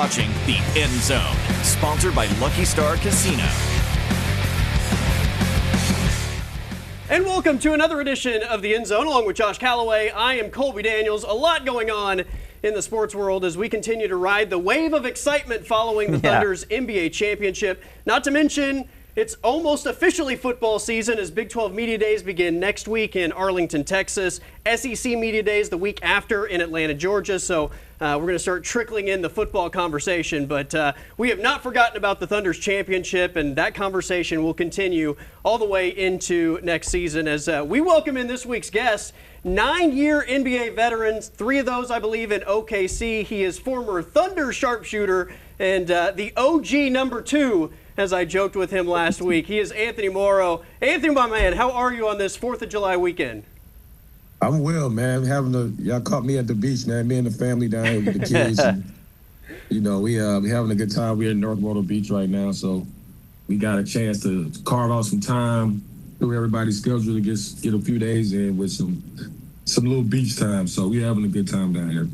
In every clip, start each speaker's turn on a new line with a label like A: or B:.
A: watching The End Zone, sponsored by Lucky Star Casino.
B: And welcome to another edition of The End Zone, along with Josh Calloway. I am Colby Daniels. A lot going on in the sports world as we continue to ride the wave of excitement following the Thunder's NBA championship. Not to mention, it's almost officially football season as Big 12 Media Days begin next week in Arlington, Texas. SEC Media Days the week after in Atlanta, Georgia. So we're going to start trickling in the football conversation. But we have not forgotten about the Thunder's championship, and that conversation will continue all the way into next season as we welcome in this week's guest, 9-year NBA veterans, 3 of those, I believe, in OKC. He is former Thunder sharpshooter and the OG number 2, as I joked with him last week. He is Anthony Morrow. Anthony, my man, how are you on this 4th of July weekend?
C: I'm well, man. Y'all caught me at the beach, man. Me and the family down here with the kids. And, we having a good time. We're in North Myrtle Beach right now, so we got a chance to carve out some time through everybody's schedule to get a few days in with some little beach time. So we're having a good time down here.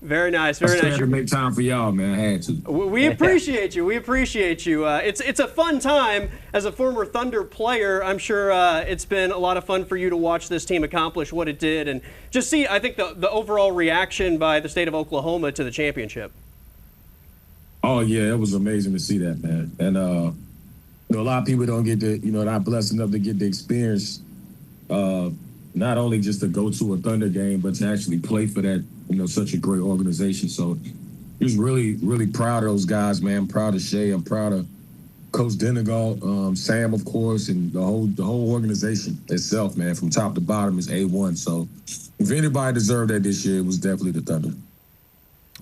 B: Very nice, very nice.
C: I had to make time for y'all, man. I had to.
B: We appreciate you. We appreciate you. It's a fun time as a former Thunder player. I'm sure it's been a lot of fun for you to watch this team accomplish what it did and just see, I think, the overall reaction by the state of Oklahoma to the championship.
C: Oh, yeah, it was amazing to see that, man. And, a lot of people don't get not blessed enough to get the experience, not only just to go to a Thunder game, but to actually play for that, such a great organization. So just really, really proud of those guys, man. I'm proud of Shea. I'm proud of Coach Denegal, Sam, of course, and the whole organization itself, man, from top to bottom is A1. So if anybody deserved that this year, it was definitely the Thunder.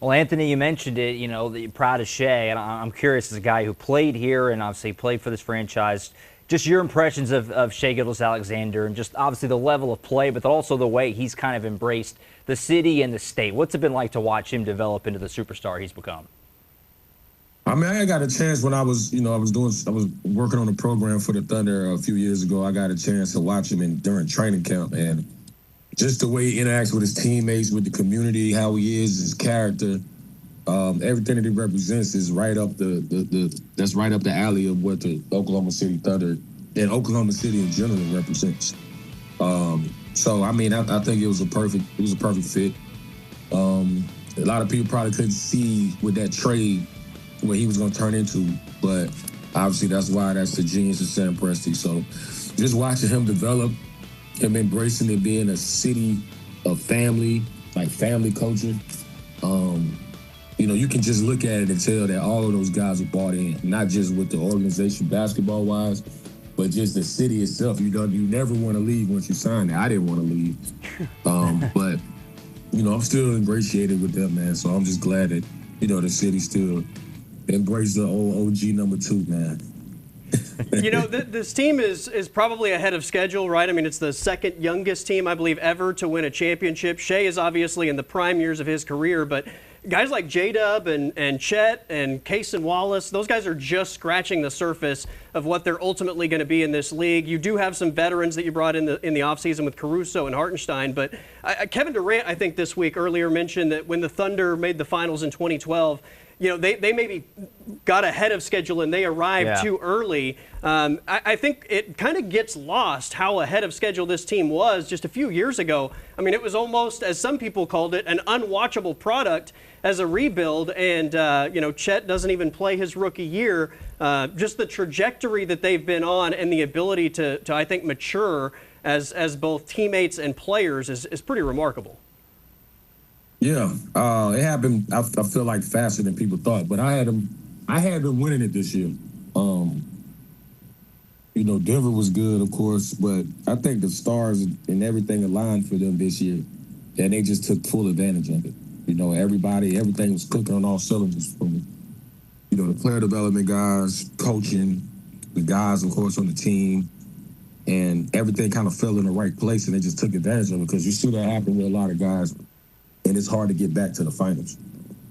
D: Well, Anthony, you mentioned it, that you're proud of Shea, and I'm curious, as a guy who played here and obviously played for this franchise, just your impressions of Shea Gilgeous-Alexander and just obviously the level of play, but also the way he's kind of embraced the city and the state. What's it been like to watch him develop into the superstar he's become?
C: I mean, I got a chance when I was working on a program for the Thunder a few years ago. I got a chance to watch him during training camp, and just the way he interacts with his teammates, with the community, how he is, his character, everything that he represents is right up that's right up the alley of what the Oklahoma City Thunder and Oklahoma City in general represents. So I mean, I think it was a perfect fit. A lot of people probably couldn't see with that trade what he was going to turn into, but obviously that's the genius of Sam Presti. So just watching him develop, him embracing it being a city of family, like family culture. You can just look at it and tell that all of those guys are bought in, not just with the organization basketball-wise, but just the city itself. You never want to leave once you sign it. I didn't want to leave. But, I'm still ingratiated with them, man. So I'm just glad that, the city still embraced the old OG number 2, man.
B: This team is probably ahead of schedule, right? I mean, it's the second youngest team, I believe, ever to win a championship. Shea is obviously in the prime years of his career, but guys like J-Dub and Chet and Case and Wallace, those guys are just scratching the surface of what they're ultimately going to be in this league. You do have some veterans that you brought in the offseason with Caruso and Hartenstein, but Kevin Durant, I think this week earlier mentioned that when the Thunder made the finals in 2012, they maybe got ahead of schedule and they arrived too early. I think it kind of gets lost how ahead of schedule this team was just a few years ago. I mean, it was almost, as some people called it, an unwatchable product as a rebuild. And, Chet doesn't even play his rookie year. Just the trajectory that they've been on and the ability to I think, mature as both teammates and players is pretty remarkable.
C: Yeah, it happened. I feel like faster than people thought, but I had them winning it this year. Denver was good, of course, but I think the stars and everything aligned for them this year, and they just took full advantage of it. Everything was cooking on all cylinders from, the player development guys, coaching, the guys, of course, on the team, and everything kind of fell in the right place, and they just took advantage of it because you see that happen with a lot of guys. And it's hard to get back to the finals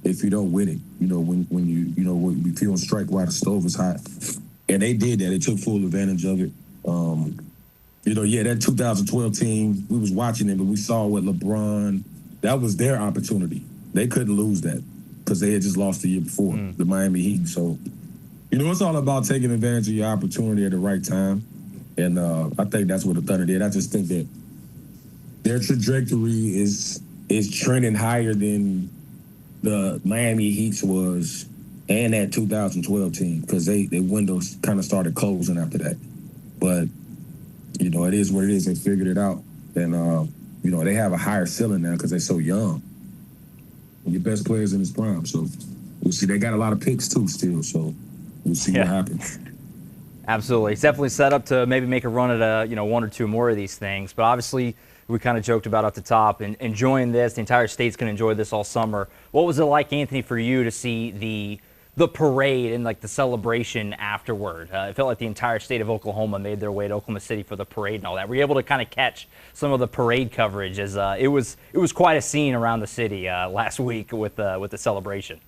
C: if you don't win it. When if you don't strike while the stove is hot. And they did that. They took full advantage of it. That 2012 team, we was watching it, but we saw what LeBron, that was their opportunity. They couldn't lose that because they had just lost the year before, the Miami Heat. So, it's all about taking advantage of your opportunity at the right time. And I think that's what the Thunder did. I just think that their trajectory is trending higher than the Miami Heat's was and that 2012 team, because their windows kind of started closing after that. But, it is what it is. They figured it out. And, they have a higher ceiling now because they're so young. And your best players in his prime. So we'll see. They got a lot of picks, too, still. So we'll see what happens.
D: Absolutely. It's definitely set up to maybe make a run at one or two more of these things. But obviously, we kind of joked about at the top and enjoying this. The entire state's going to enjoy this all summer. What was it like, Anthony, for you to see the parade and the celebration afterward? It felt like the entire state of Oklahoma made their way to Oklahoma City for the parade and all that. Were you able to kind of catch some of the parade coverage? As it was quite a scene around the city last week with the celebration.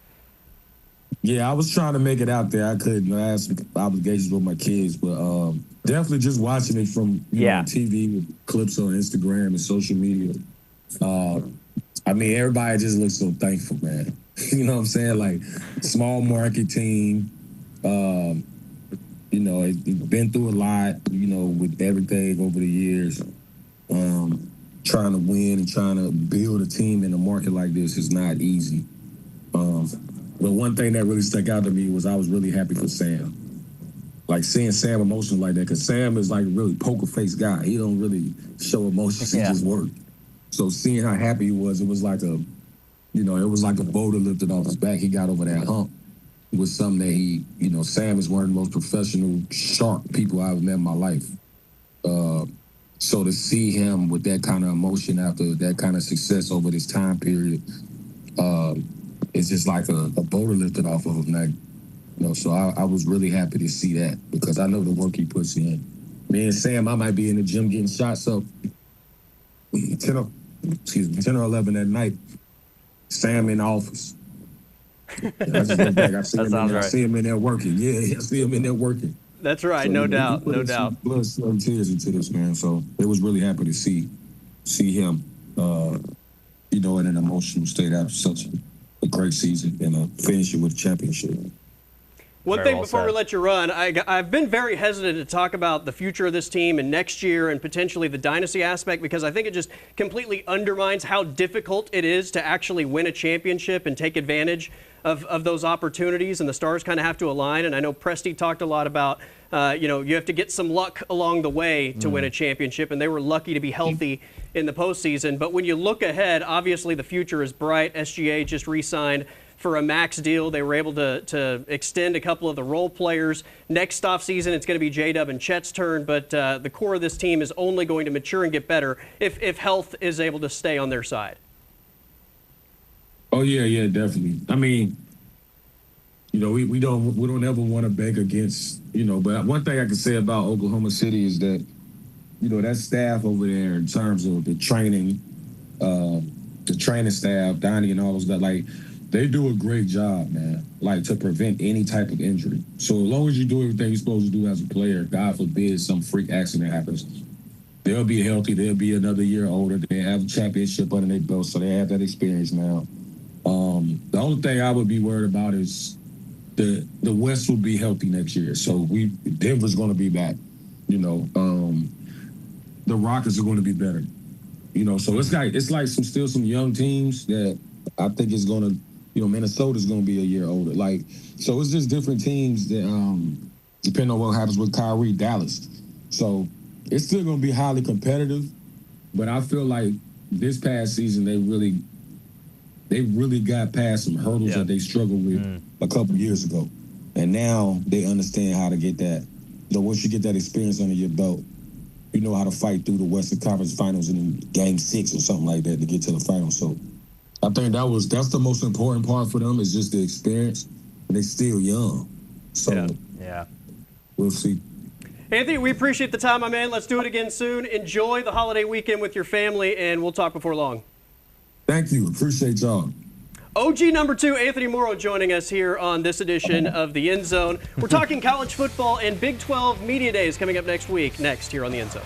C: Yeah, I was trying to make it out there. I couldn't. I had some obligations with my kids, but definitely just watching it from TV, with clips on Instagram and social media. Everybody just looks so thankful, man. You know what I'm saying? Small market team. It's been through a lot, with everything over the years. Trying to win and trying to build a team in a market like this is not easy. But one thing that really stuck out to me was I was really happy for Sam. Seeing Sam emotional like that, because Sam is a really poker face guy. He don't really show emotions, he just work. So seeing how happy he was, it was like a boulder lifted off his back. He got over that hump. It was something that he, Sam is one of the most professional, sharp people I've met in my life. So to see him with that kind of emotion after that kind of success over this time period, it's just like a boulder lifted off of him. So I was really happy to see that, because I know the work he puts in. Me and Sam, I might be in the gym getting shots up 10 or 11 at night. Sam in the office. I just look back, I see him in there working. Yeah, I see him in there working.
B: That's right,
C: So,
B: no doubt.
C: Blood, sweat, and tears into this, man. So it was really happy to see him, in an emotional state after such a great season and finish it with a championship.
B: One thing before we let you run, I've been very hesitant to talk about the future of this team and next year and potentially the dynasty aspect, because I think it just completely undermines how difficult it is to actually win a championship and take advantage of those opportunities, and the stars kind of have to align. And I know Presti talked a lot about, you have to get some luck along the way to win a championship, and they were lucky to be healthy in the postseason. But when you look ahead, obviously the future is bright. SGA just re-signed for a max deal. They were able to extend a couple of the role players. Next offseason, it's going to be J-Dub and Chet's turn, but the core of this team is only going to mature and get better if health is able to stay on their side.
C: Oh, yeah, definitely. We don't ever want to beg against, but one thing I can say about Oklahoma City is that, that staff over there in terms of the training staff, Donnie and all those guys, they do a great job, man, to prevent any type of injury. So as long as you do everything you're supposed to do as a player, God forbid some freak accident happens, they'll be healthy. They'll be another year older. They have a championship under their belt, so they have that experience now. The only thing I would be worried about is the West will be healthy next year. So Denver's going to be back. The Rockets are going to be better. So it's like some young teams that I think is going to. Minnesota's going to be a year older. So it's just different teams that, depending on what happens with Kyrie, Dallas. So it's still going to be highly competitive, but I feel like this past season they really got past some hurdles that they struggled with a couple years ago. And now they understand how to get that. Once you get that experience under your belt, you know how to fight through the Western Conference Finals in Game 6 or something like that to get to the finals. So I think that's the most important part for them, is just the experience. They're still young. So we'll see.
B: Anthony, we appreciate the time, my man. Let's do it again soon. Enjoy the holiday weekend with your family, and we'll talk before long.
C: Thank you. Appreciate y'all.
B: OG number 2, Anthony Morrow, joining us here on this edition of The End Zone. We're talking college football and Big 12 Media Days coming up next week, next here on The End Zone.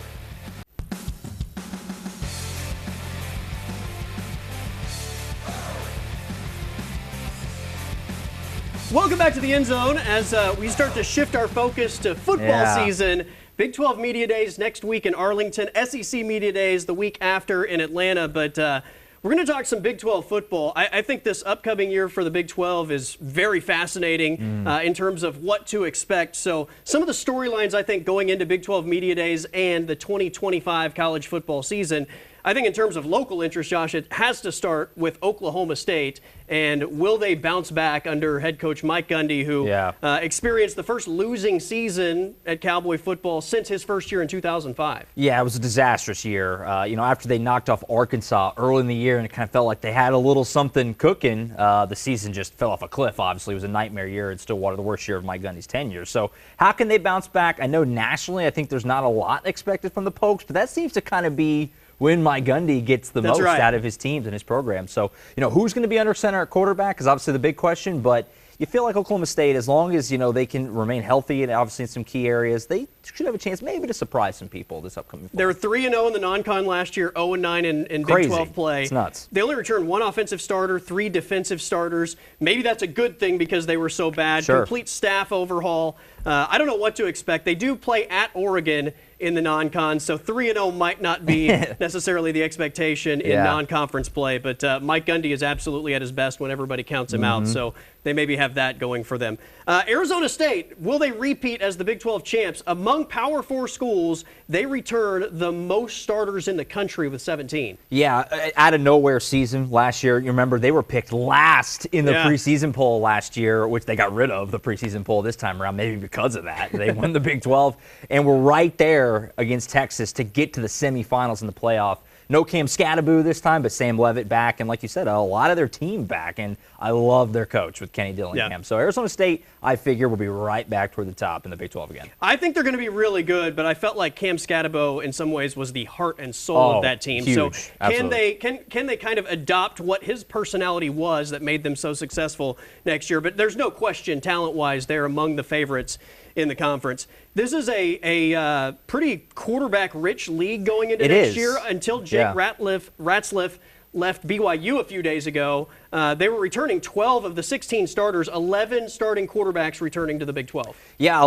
B: Welcome back to the End Zone as we start to shift our focus to football season. Big 12 Media Days next week in Arlington, SEC Media Days the week after in Atlanta, but we're going to talk some Big 12 football. I think this upcoming year for the Big 12 is very fascinating in terms of what to expect. So some of the storylines, I think, going into Big 12 Media Days and the 2025 college football season, I think in terms of local interest, Josh, it has to start with Oklahoma State. And will they bounce back under head coach Mike Gundy, who experienced the first losing season at Cowboy football since his first year in 2005?
D: Yeah, it was a disastrous year. After they knocked off Arkansas early in the year and it kind of felt like they had a little something cooking, the season just fell off a cliff, obviously. It was a nightmare year. It's still one of the worst year of Mike Gundy's tenure. So how can they bounce back? I know nationally I think there's not a lot expected from the Pokes, but that seems to kind of be when Mike Gundy gets the most out of his teams and his program. So, who's going to be under center at quarterback is obviously the big question, but you feel like Oklahoma State, as long as, they can remain healthy and obviously in some key areas, they should have a chance maybe to surprise some people this upcoming fall.
B: They were 3-0 in the non-con last year, 0-9 in Big 12 play.
D: It's nuts.
B: They only returned 1 offensive starter, 3 defensive starters. Maybe that's a good thing because they were so bad.
D: Sure.
B: Complete staff overhaul. I don't know what to expect. They do play at Oregon in the non-con, so 3-0 might not be necessarily the expectation in non-conference play, but Mike Gundy is absolutely at his best when everybody counts him out, so they maybe have that going for them. Arizona State, will they repeat as the Big 12 champs? Among Power 4 schools, they return the most starters in the country with 17.
D: Yeah, out of nowhere season last year. You remember they were picked last in the preseason poll last year, which they got rid of the preseason poll this time around, maybe because of that. They won the Big 12 and were right there against Texas to get to the semifinals in the playoff. No Cam Scattaboo this time, but Sam Levitt back, and like you said, a lot of their team back, and I love their coach with Kenny Dillingham. Yeah. So Arizona State, I figure, will be right back toward the top in the Big 12 again.
B: I think they're going to be really good, but I felt like Cam Scattaboo in some ways was the heart and soul of that team.
D: Huge.
B: So can
D: Absolutely.
B: they kind of adopt what his personality was that made them so successful next year? But there's no question, talent-wise, they're among the favorites in the conference. This is a pretty quarterback-rich league going into next year. Until Jake Ratzliff left BYU a few days ago, they were returning 12 of the 16 starters, 11 starting quarterbacks returning to the Big 12.
D: Yeah,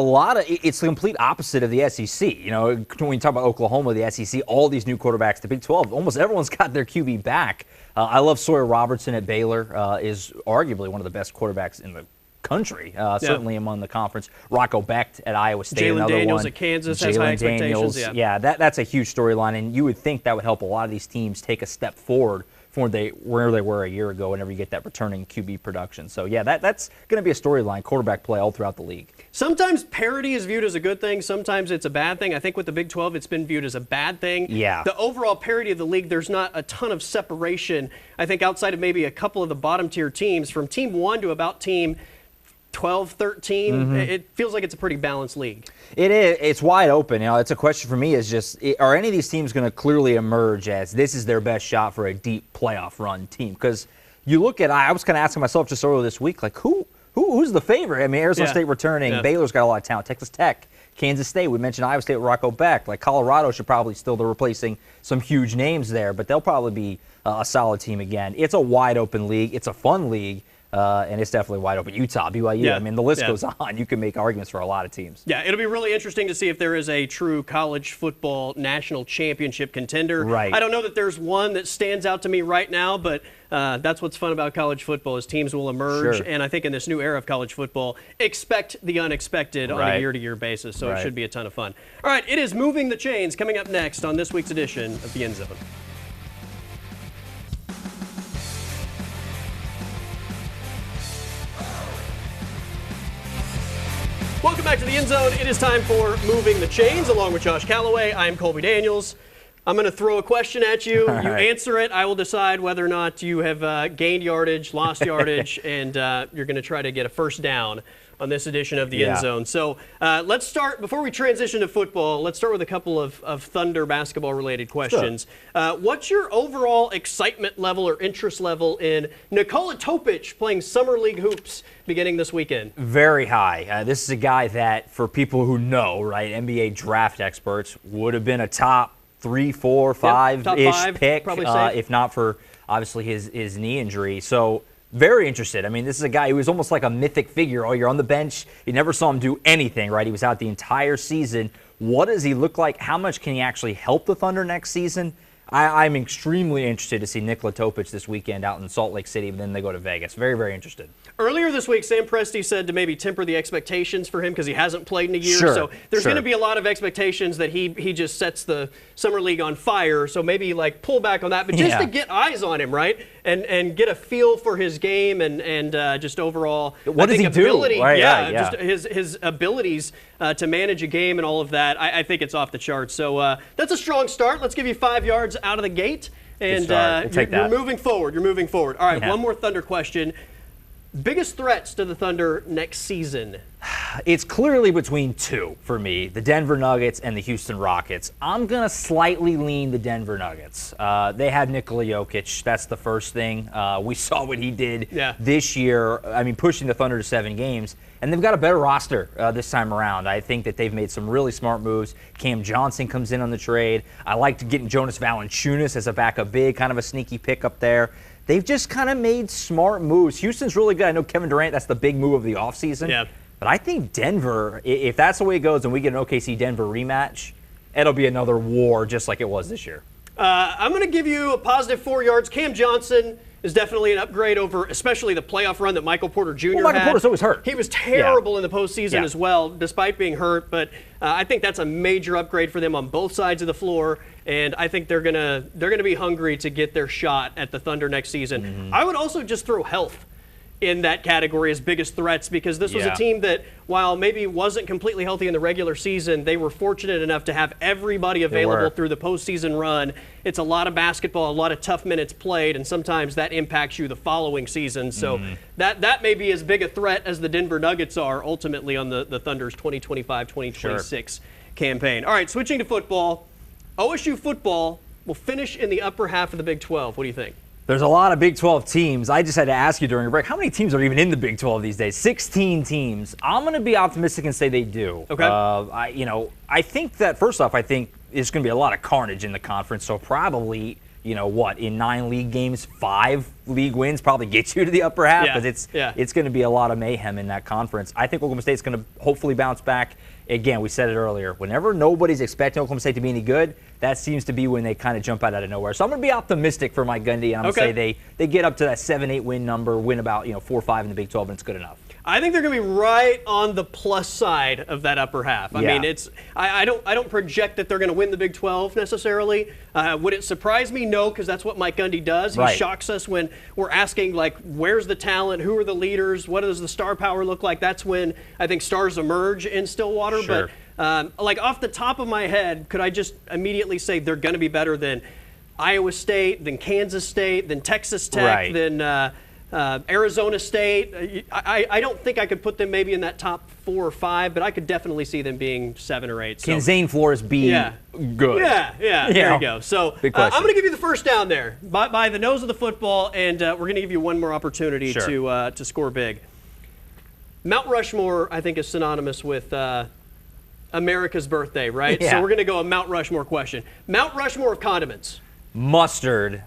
D: it's the complete opposite of the SEC. When you talk about Oklahoma, the SEC, all these new quarterbacks, the Big 12, almost everyone's got their QB back. I love Sawyer Robertson at Baylor, is arguably one of the best quarterbacks in the country, certainly among the conference. Rocco Becht at Iowa State,
B: Jalen
D: another
B: Daniels
D: one.
B: at Kansas has high expectations.
D: That's a huge storyline, and you would think that would help a lot of these teams take a step forward from where they were a year ago whenever you get that returning QB production. So, that's going to be a storyline, quarterback play all throughout the league.
B: Sometimes parity is viewed as a good thing. Sometimes it's a bad thing. I think with the Big 12, it's been viewed as a bad thing.
D: Yeah.
B: The overall parity of the league, there's not a ton of separation. I think outside of maybe a couple of the bottom-tier teams, from Team 1 to about Team 12, 13, it feels like it's a pretty balanced league.
D: It is. It's wide open. It's a question for me is just, are any of these teams going to clearly emerge as this is their best shot for a deep playoff run team? Because you look at, I was kind of asking myself just earlier this week, like who's the favorite? I mean, Arizona State returning, Baylor's got a lot of talent, Texas Tech, Kansas State, we mentioned Iowa State with Rocco Becht. Like Colorado should probably still be replacing some huge names there, but they'll probably be a solid team again. It's a wide open league. It's a fun league. And it's definitely wide open. Utah, BYU, I mean, the list goes on. You can make arguments for a lot of teams.
B: Yeah, it'll be really interesting to see if there is a true college football national championship contender.
D: Right.
B: I don't know that there's one that stands out to me right now, but that's what's fun about college football is teams will emerge.
D: Sure.
B: And I think in this new era of college football, expect the unexpected on a year-to-year basis. So it should be a ton of fun. All right, it is Moving the Chains coming up next on this week's edition of The End Zone. Welcome back to the End Zone. It is time for Moving the Chains, along with Josh Calloway. I'm Colby Daniels. I'm going to throw a question at you. You answer it. I will decide whether or not you have gained yardage, lost yardage, and you're going to try to get a first down on this edition of the End Zone. So let's start, before we transition to football, let's start with a couple of Thunder basketball-related questions. Sure. What's your overall excitement level or interest level in Nikola Topic playing Summer League hoops beginning this weekend?
D: Very high. This is a guy that, for people who know, right, NBA draft experts, would have been a top 3, 4, 5-ish pick,
B: probably
D: if not for, obviously, his knee injury. So Very interested. I mean, this is a guy who was almost like a mythic figure. Oh, you're on the bench. You never saw him do anything, right? He was out the entire season. What does he look like? How much can he actually help the Thunder next season? I'm extremely interested to see Nikola Topic this weekend out in Salt Lake City, and then they go to Vegas. Very, very interested.
B: Earlier this week, Sam Presti said to maybe temper the expectations for him because he hasn't played in a year.
D: Sure,
B: so there's
D: sure.
B: going to be a lot of expectations that he just sets the Summer League on fire. So maybe like pull back on that, but just to get eyes on him, right? And get a feel for his game and just overall
D: what does he
B: ability,
D: do? Right,
B: yeah, just his abilities to manage a game and all of that. I think it's off the charts. So that's a strong start. Let's give you 5 yards out of the gate. And you're moving forward. You're moving forward. All right, one more Thunder question. Biggest threats to the Thunder next season?
D: It's clearly between two for me, the Denver Nuggets and the Houston Rockets. I'm going to slightly lean the Denver Nuggets. They have Nikola Jokic. That's the first thing. We saw what he did this year. I mean, pushing the Thunder to 7 games. And they've got a better roster this time around. I think that they've made some really smart moves. Cam Johnson comes in on the trade. I liked getting Jonas Valanciunas as a backup big, kind of a sneaky pick up there. They've just kind of made smart moves. Houston's really good. I know Kevin Durant, that's the big move of the offseason.
B: Yeah.
D: But I think Denver, if that's the way it goes and we get an OKC-Denver rematch, it'll be another war just like it was this year.
B: I'm going to give you a positive 4 yards. Cam Johnson is definitely an upgrade over especially the playoff run that Michael Porter Jr. had.
D: Michael Porter's always hurt.
B: He was terrible in the postseason as well, despite being hurt. But I think that's a major upgrade for them on both sides of the floor. And I think they're gonna be hungry to get their shot at the Thunder next season. Mm-hmm. I would also just throw health in that category as biggest threats because this was a team that, while maybe wasn't completely healthy in the regular season, they were fortunate enough to have everybody available through the postseason run. It's a lot of basketball, a lot of tough minutes played, and sometimes that impacts you the following season. So that may be as big a threat as the Denver Nuggets are ultimately on the Thunder's 2025-2026 campaign. All right, switching to football. OSU football will finish in the upper half of the Big 12. What do you think?
D: There's a lot of Big 12 teams. I just had to ask you during a break, how many teams are even in the Big 12 these days? 16 teams. I'm going to be optimistic and say they do.
B: Okay.
D: I think that, first off, I think there's going to be a lot of carnage in the conference, so probably, in 9 league games, 5 league wins probably gets you to the upper half because it's going to be a lot of mayhem in that conference. I think Oklahoma State's going to hopefully bounce back. Again, we said it earlier. Whenever nobody's expecting Oklahoma State to be any good, that seems to be when they kind of jump out of nowhere. So I'm going to be optimistic for Mike Gundy, and I'm going to say they get up to that 7-8 win number, win about 4 or 5 in the Big 12, and it's good enough.
B: I think they're going to be right on the plus side of that upper half. I mean, I don't project that they're going to win the Big 12 necessarily. Would it surprise me? No, because that's what Mike Gundy does. He shocks us when we're asking, like, where's the talent? Who are the leaders? What does the star power look like? That's when I think stars emerge in Stillwater.
D: Sure.
B: But off the top of my head, could I just immediately say they're going to be better than Iowa State, than Kansas State, than Texas Tech, than Arizona State? I don't think I could put them maybe in that top 4 or 5, but I could definitely see them being 7 or 8.
D: Can Zane Flores be good?
B: Yeah, there you go. So I'm going to give you the first down there by the nose of the football, and we're going to give you one more opportunity to score big. Mount Rushmore, I think, is synonymous with America's birthday, right?
D: Yeah.
B: So we're going to go a Mount Rushmore question. Mount Rushmore of condiments.
D: Mustard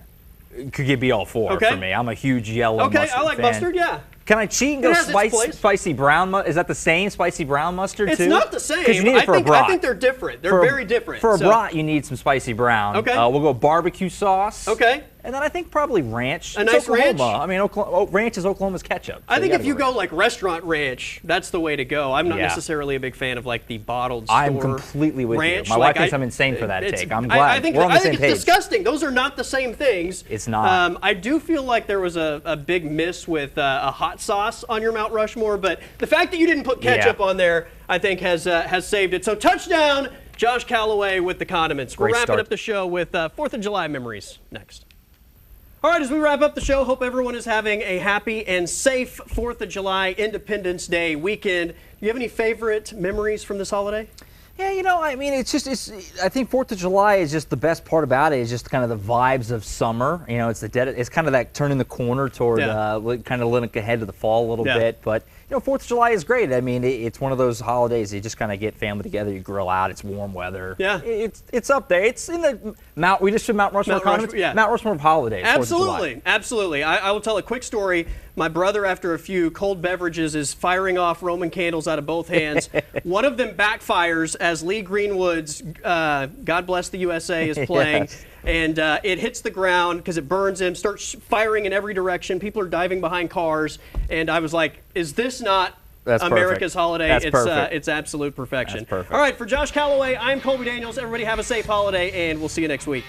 D: could be all 4 for me. I'm a huge yellow mustard
B: I like
D: fan.
B: mustard, yeah.
D: Can I cheat and go spicy brown mustard? Is that the same spicy brown mustard too?
B: It's not the same.
D: Because you need it for a brat.
B: I think they're different. They're very different.
D: For a brat, you need some spicy brown.
B: Okay.
D: We'll go barbecue sauce.
B: Okay.
D: And then I think probably ranch.
B: A nice ranch?
D: I mean, ranch is Oklahoma's ketchup. So
B: I think if you go like restaurant ranch, that's the way to go. I'm not necessarily a big fan of like the bottled store
D: I'm completely with
B: ranch.
D: you. My wife thinks I'm insane for that take. I'm glad
B: I think,
D: we're on the same
B: it's
D: page.
B: disgusting. Those are not the same things.
D: It's not.
B: I do feel like there was a big miss with a hot sauce on your Mount Rushmore, but the fact that you didn't put ketchup on there, I think has saved it. So touchdown, Josh Callaway with the condiments. We're wrapping up the show with 4th of July memories next. All right, as we wrap up the show, hope everyone is having a happy and safe 4th of July Independence Day weekend. Do you have any favorite memories from this holiday?
D: Yeah, I mean, I think 4th of July is just the best part about it is just kind of the vibes of summer. It's kind of that turning the corner toward kind of looking ahead to the fall a little bit. But, 4th of July is great. I mean, it's one of those holidays you just kind of get family together, you grill out, it's warm weather.
B: Yeah.
D: It's up there. It's in the we just did Mount Rushmore condiments.
B: Yeah.
D: Mount Rushmore of holidays.
B: Absolutely. I will tell a quick story. My brother, after a few cold beverages, is firing off Roman candles out of both hands. One of them backfires as Lee Greenwood's God Bless the USA is playing.
D: Yes.
B: And it hits the ground because it burns him, starts firing in every direction. People are diving behind cars. And I was like, is this not America's holiday?
D: That's perfect.
B: It's absolute perfection.
D: That's perfect.
B: All right, for Josh Calloway, I'm Colby Daniels. Everybody have a safe holiday, and we'll see you next week.